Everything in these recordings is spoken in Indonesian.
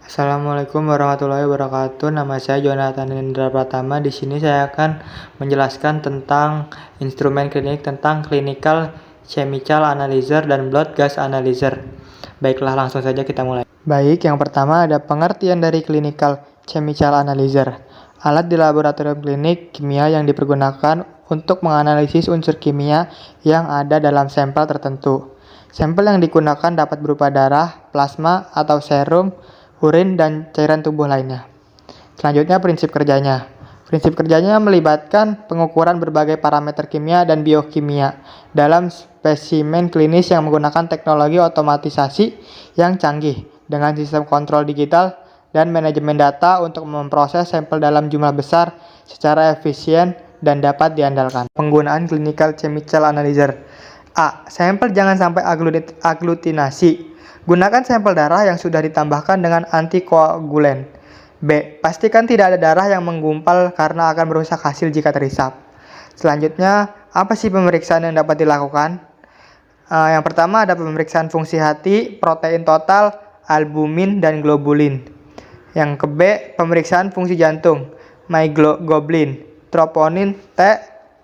Assalamualaikum warahmatullahi wabarakatuh. Nama saya Jonathan Indra Pratama. Di sini saya akan menjelaskan tentang instrumen klinik tentang clinical chemical analyzer dan blood gas analyzer. Baiklah, langsung saja kita mulai. Baik, yang pertama ada pengertian dari clinical chemical analyzer. Alat di laboratorium klinik kimia yang dipergunakan untuk menganalisis unsur kimia yang ada dalam sampel tertentu. Sampel yang digunakan dapat berupa darah, plasma, atau serum, urin, dan cairan tubuh lainnya. Selanjutnya prinsip kerjanya. Prinsip kerjanya melibatkan pengukuran berbagai parameter kimia dan biokimia dalam spesimen klinis yang menggunakan teknologi otomatisasi yang canggih dengan sistem kontrol digital dan manajemen data untuk memproses sampel dalam jumlah besar secara efisien dan dapat diandalkan. Penggunaan clinical chemical analyzer. A. Sampel jangan sampai aglutinasi. Gunakan sampel darah yang sudah ditambahkan dengan antikoagulen. B. Pastikan tidak ada darah yang menggumpal karena akan merusak hasil jika terisap. Selanjutnya, apa sih pemeriksaan yang dapat dilakukan? Yang pertama ada pemeriksaan fungsi hati, protein total, albumin, dan globulin. Yang ke B, pemeriksaan fungsi jantung, myoglobin, troponin, T,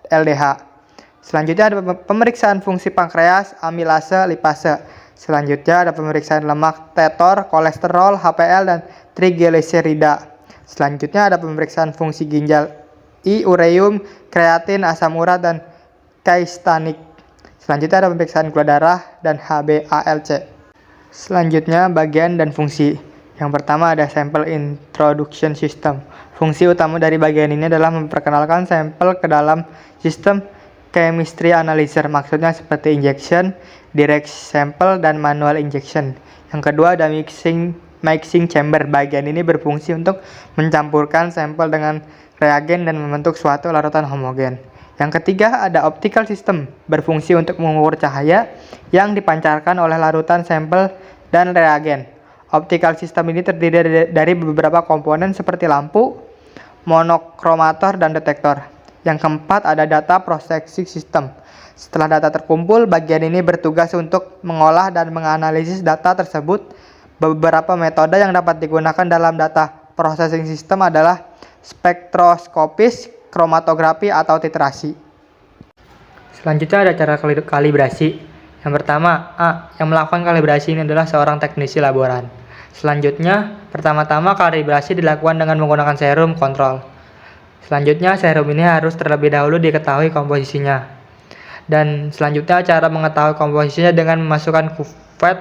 LDH. Selanjutnya ada pemeriksaan fungsi pankreas, amilase, lipase. Selanjutnya ada pemeriksaan lemak tetor, kolesterol, HPL, dan trigliserida. Selanjutnya ada pemeriksaan fungsi ginjal I, ureum, kreatin, asam urat, dan kaistanik. Selanjutnya ada pemeriksaan gula darah dan HbA1c. Selanjutnya bagian dan fungsi. Yang pertama ada sample introduction system. Fungsi utama dari bagian ini adalah memperkenalkan sampel ke dalam sistem chemistry analyzer, maksudnya seperti injection, direct sample, dan manual injection. Yang kedua ada mixing chamber. Bagian ini berfungsi untuk mencampurkan sampel dengan reagen dan membentuk suatu larutan homogen. Yang ketiga ada optical system, berfungsi untuk mengukur cahaya yang dipancarkan oleh larutan sampel dan reagen. Optical system ini terdiri dari beberapa komponen seperti lampu, monokromator, dan detektor. Yang keempat ada data processing system. Setelah data terkumpul, bagian ini bertugas untuk mengolah dan menganalisis data tersebut. Beberapa metode yang dapat digunakan dalam data processing system adalah spektroskopis, kromatografi, atau titrasi. Selanjutnya ada cara kalibrasi. Yang pertama, A. Yang melakukan kalibrasi ini adalah seorang teknisi laboran. Selanjutnya, pertama-tama kalibrasi dilakukan dengan menggunakan serum kontrol. Selanjutnya, serum ini harus terlebih dahulu diketahui komposisinya. Dan selanjutnya, cara mengetahui komposisinya dengan memasukkan kuvet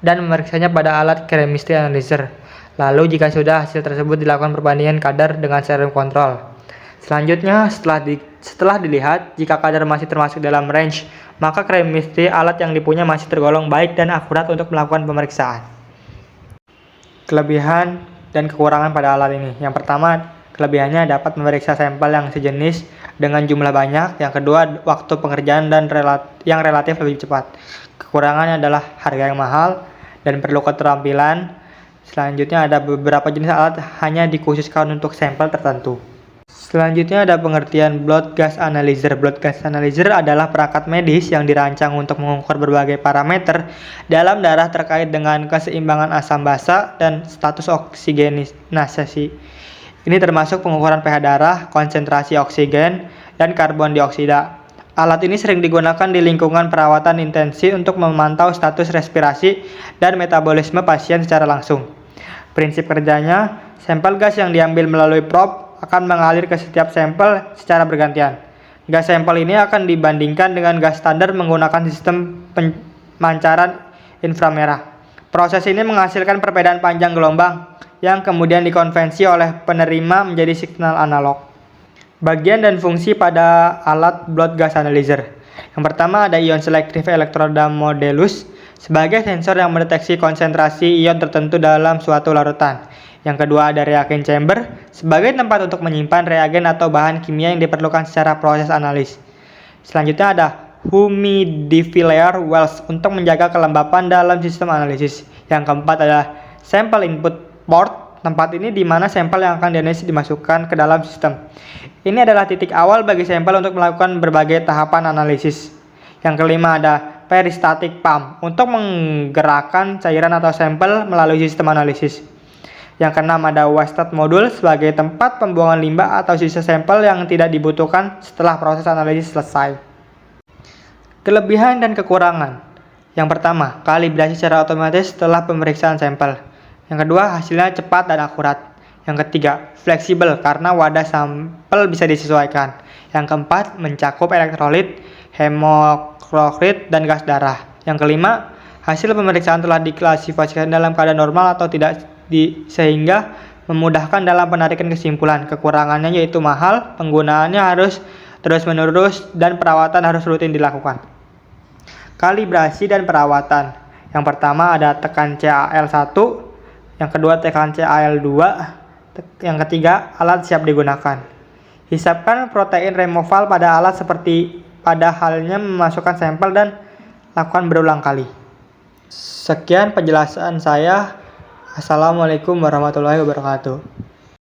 dan memeriksanya pada alat chemistry analyzer. Lalu, jika sudah, hasil tersebut dilakukan perbandingan kadar dengan serum kontrol. Selanjutnya, setelah dilihat, jika kadar masih termasuk dalam range, maka chemistry alat yang dipunya masih tergolong baik dan akurat untuk melakukan pemeriksaan. Kelebihan dan kekurangan pada alat ini. Yang pertama, kelebihannya dapat memeriksa sampel yang sejenis dengan jumlah banyak. Yang kedua, waktu pengerjaan yang relatif lebih cepat. Kekurangannya adalah harga yang mahal dan perlu keterampilan. Selanjutnya ada beberapa jenis alat hanya dikhususkan untuk sampel tertentu. Selanjutnya ada pengertian blood gas analyzer. Blood gas analyzer adalah perangkat medis yang dirancang untuk mengukur berbagai parameter dalam darah terkait dengan keseimbangan asam basa dan status oksigenasi. Ini termasuk pengukuran pH darah, konsentrasi oksigen, dan karbon dioksida. Alat ini sering digunakan di lingkungan perawatan intensif untuk memantau status respirasi dan metabolisme pasien secara langsung. Prinsip kerjanya, sampel gas yang diambil melalui probe akan mengalir ke setiap sampel secara bergantian. Gas sampel ini akan dibandingkan dengan gas standar menggunakan sistem pemancaran inframerah. Proses ini menghasilkan perbedaan panjang gelombang yang kemudian dikonversi oleh penerima menjadi signal analog. Bagian dan fungsi pada alat blood gas analyzer. Yang pertama ada ion selective electroda modulus sebagai sensor yang mendeteksi konsentrasi ion tertentu dalam suatu larutan. Yang kedua ada reagen chamber sebagai tempat untuk menyimpan reagen atau bahan kimia yang diperlukan secara proses analis. Selanjutnya ada humidifier wells untuk menjaga kelembapan dalam sistem analisis. Yang keempat adalah sample input port. Tempat ini di mana sampel yang akan dianalisis dimasukkan ke dalam sistem. Ini adalah titik awal bagi sampel untuk melakukan berbagai tahapan analisis. Yang kelima ada peristatic pump untuk menggerakkan cairan atau sampel melalui sistem analisis. Yang keenam ada wasted module sebagai tempat pembuangan limbah atau sisa sampel yang tidak dibutuhkan setelah proses analisis selesai. Kelebihan dan kekurangan. Yang pertama, kalibrasi secara otomatis setelah pemeriksaan sampel. Yang kedua, hasilnya cepat dan akurat. Yang ketiga, fleksibel karena wadah sampel bisa disesuaikan. Yang keempat, mencakup elektrolit, hemoklorid, dan gas darah. Yang kelima, hasil pemeriksaan telah diklasifikasikan dalam keadaan normal atau tidak sehingga memudahkan dalam penarikan kesimpulan. Kekurangannya yaitu mahal, penggunaannya harus terus-menerus, dan perawatan harus rutin dilakukan. Kalibrasi dan perawatan. Yang pertama ada tekan CAL1, yang kedua tekan CAL2, yang ketiga alat siap digunakan. Hisapkan protein removal pada alat seperti pada halnya memasukkan sampel dan lakukan berulang kali. Sekian penjelasan saya. Assalamualaikum warahmatullahi wabarakatuh.